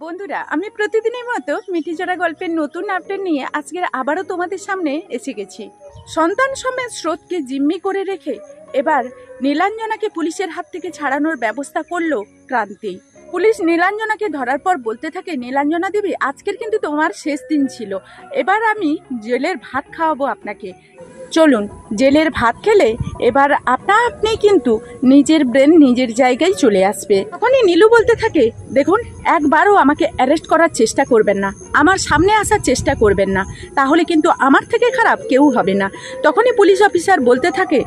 বন্ধুরা, আমি প্রতিদিনের মতো মিঠিজোড়া গল্পের নতুন আপডেট নিয়ে আজকের আবারও তোমাদের সামনে এসে গেছি। সন্তান সমেত স্রোতকে জিম্মি করে রেখে এবার নীলাঞ্জনাকে পুলিশের হাত থেকে ছাড়ানোর ব্যবস্থা করলো ক্রান্তি। পুলিশ নীলাঞ্জনাকে ধরার পর বলতে থাকে, নীলাঞ্জনা দেবী, আজকের কিন্তু তোমার শেষ দিন ছিল, এবার আমি জেলের ভাত খাওয়াবো আপনাকে। চলুন, জেলের ভাত খেলে এবার আপনি কিন্তু নিজের ব্রেন নিজের জায়গায় চলে আসবে। তখনই নীলু বলতে থাকে, দেখুন, একবারও আমাকে অ্যারেস্ট করার চেষ্টা করবেন না, আমার সামনে আসার চেষ্টা করবেন না, তাহলে কিন্তু আমার থেকে খারাপ কেউ হবে না। তখনই পুলিশ অফিসার বলতে থাকে,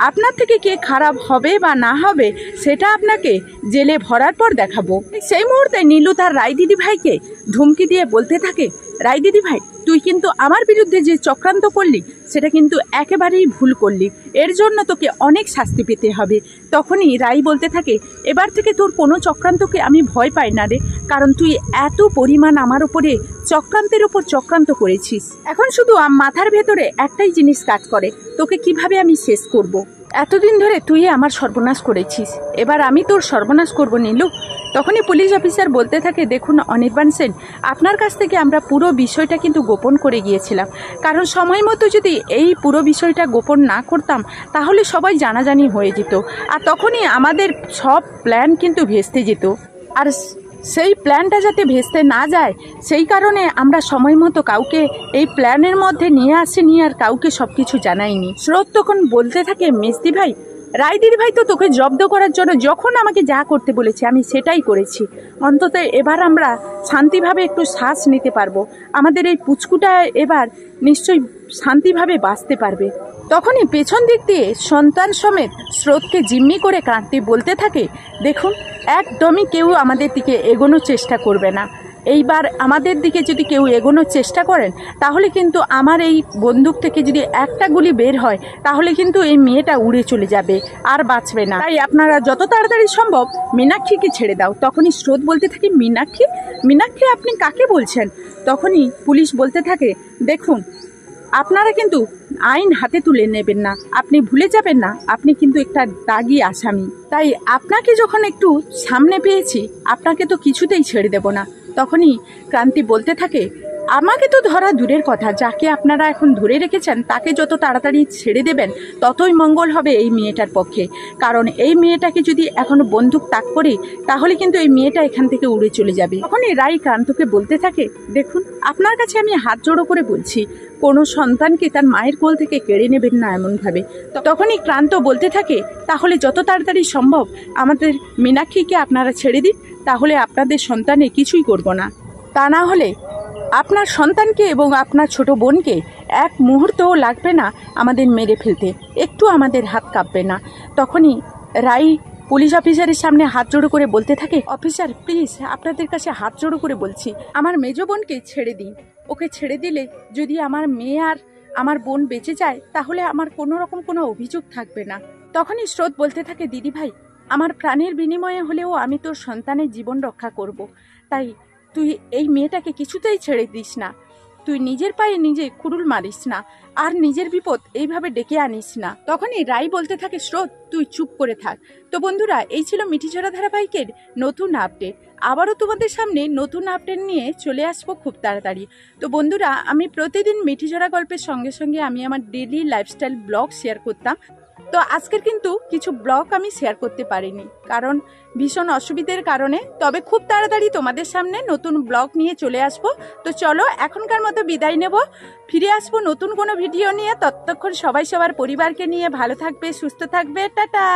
আপনার থেকে কে খারাপ হবে বা না হবে সেটা আপনাকে জেলে ভরার পর দেখাবো। সেই মুহূর্তে নীলু তার রায় দিদি ভাইকে ধুমকি দিয়ে বলতে থাকে, রায় দিদি ভাই, তুই কিন্তু আমার বিরুদ্ধে যে চক্রান্ত করলি সেটা কিন্তু একেবারেই ভুল করলি, এর জন্য তোকে অনেক শাস্তি পেতে হবে। তখনই রাই বলতে থাকে, এবার থেকে তোর কোনো চক্রান্তকে আমি ভয় পাই না রে, কারণ তুই এত পরিমাণ আমার উপরে চক্রান্তের উপর চক্রান্ত করেছিস। এখন শুধু মাথার ভেতরে একটাই জিনিস কাজ করে, তোকে কিভাবে আমি শেষ করব। এতদিন ধরে তুই আমার সর্বনাশ করেছিস, এবার আমি তোর সর্বনাশ করব নীলু। তখনই পুলিশ অফিসার বলতে থাকে, দেখুন অনির্বাণ সেন, আপনার কাছ থেকে আমরা পুরো বিষয়টা কিন্তু গোপন করে গিয়েছিলাম, কারণ সময় মতো যদি এই পুরো বিষয়টা গোপন না করতাম তাহলে সবাই জানাজানি হয়ে যেত, আর তখনই আমাদের সব প্ল্যান কিন্তু ভেস্তে যেত। আর সেই প্ল্যানটা যাতে ভেস্তে না যায় সেই কারণে আমরা সময় মতো কাউকে এই প্ল্যানের মধ্যে নিয়ে আসিনি আর কাউকে সব কিছু জানাইনি। স্রোত তখন বলতে থাকে, মেজদি ভাই, রায় দিদি ভাই তো তোকে জব্দ করার জন্য যখন আমাকে যা করতে বলেছে আমি সেটাই করেছি, অন্তত এবার আমরা শান্তিভাবে একটু শ্বাস নিতে পারবো, আমাদের এই পুচকুটা এবার নিশ্চয়ই শান্তিভাবে বাঁচতে পারবে। তখনই পেছন দিক দিয়ে সন্তান সমেত স্রোতকে জিম্মি করে ক্রান্তি বলতে থাকে, দেখুন, একদমই কেউ আমাদের দিকে এগোনোর চেষ্টা করবে না, এইবার আমাদের দিকে যদি কেউ এগোনোর চেষ্টা করেন তাহলে কিন্তু আমার এই বন্দুক থেকে যদি একটা গুলি বের হয় তাহলে কিন্তু এই মেয়েটা উড়ে চলে যাবে, আর বাঁচবে না, তাই আপনারা যত তাড়াতাড়ি সম্ভব মীনাক্ষীকে ছেড়ে দাও। তখনই স্রোত বলতে থাকে, মীনাক্ষী, মীনাক্ষী আপনি কাকে বলছেন? তখনই পুলিশ বলতে থাকে, দেখুন, আপনারা কিন্তু আইন হাতে তুলে নেবেন না, আপনি ভুলে যাবেন না আপনি কিন্তু একটা দাগি আসামি, তাই আপনাকে যখন একটু সামনে পেয়েছি আপনাকে তো কিছুতেই ছেড়ে দেব না। তখনই ক্রান্তি বলতে থাকে, আমাকে তো ধরা দূরের কথা, যাকে আপনারা এখন ধরে রেখেছেন তাকে যত তাড়াতাড়ি ছেড়ে দেবেন ততই মঙ্গল হবে এই মেয়েটার পক্ষে, কারণ এই মেয়েটাকে যদি এখনো বন্দুক তাক করি তাহলে কিন্তু এই মেয়েটা এখান থেকে উড়ে চলে যাবে। তখনই রাই ক্রান্তকে বলতে থাকে, দেখুন, আপনার কাছে আমি হাত জোড়ো করে বলছি, কোনো সন্তানকে তার মায়ের কোল থেকে কেড়ে নেবেন না এমনভাবে। তখনই ক্রান্ত বলতে থাকে, তাহলে যত তাড়াতাড়ি সম্ভব আমাদের মীনাক্ষীকে আপনারা ছেড়ে দিন, তাহলে আপনাদের সন্তানে কিছুই করব না, তা না হলে আপনার সন্তানকে এবং আপনার ছোট বোনকে এক মুহূর্তও লাগবে না আমাদের মেরে ফেলতে, একটু আমাদের হাত কাঁপবে না। তখনই রাই পুলিশ অফিসারের সামনে হাত জোড়ো করে বলতে থাকে, অফিসার প্লিজ, আপনাদের কাছে হাত জোড়ো করে বলছি, আমার মেজ বোনকে ছেড়ে দিন, ওকে ছেড়ে দিলে যদি আমার মেয়ে আর আমার বোন বেঁচে যায় তাহলে আমার কোনো রকম কোনো অভিযোগ থাকবে না। তখনই স্রোত বলতে থাকে, দিদি ভাই, আমার প্রাণের বিনিময়ে হলেও আমি তোর সন্তানের জীবন রক্ষা করব, তাই তুই এই মেয়েটাকে কিছুতেই ছেড়ে দিস না, তুই নিজের পায়ে নিজে কুড়ুল মারিস না, আর নিজের বিপদ এইভাবে ডেকে আনিস না। তখনই রাই বলতে থাকে, স্রোত তুই চুপ করে থাক। তো বন্ধুরা, এই ছিল মিঠিজোড়া ধারাবাহিকের নতুন আপডেট, আবারও তোমাদের সামনে নতুন আপডেট নিয়ে চলে আসবো খুব তাড়াতাড়ি। তো বন্ধুরা, আমি প্রতিদিন মিঠিজোড়া গল্পের সঙ্গে সঙ্গে আমি আমার ডেইলি লাইফস্টাইল ব্লগ শেয়ার করতাম, তো আজকের কিন্তু কিছু ব্লগ আমি শেয়ার করতে পারিনি কারণ ভীষণ অসুবিধার কারণে, তবে খুব তাড়াতাড়ি তোমাদের সামনে নতুন ব্লগ নিয়ে চলে আসবো। তো চলো এখনকার মতো বিদায় নেব, ফিরে আসবো নতুন কোনো ভিডিও নিয়ে। ততক্ষণ সবাই সবার পরিবারকে নিয়ে ভালো থাকবে, সুস্থ থাকবে, টাটা।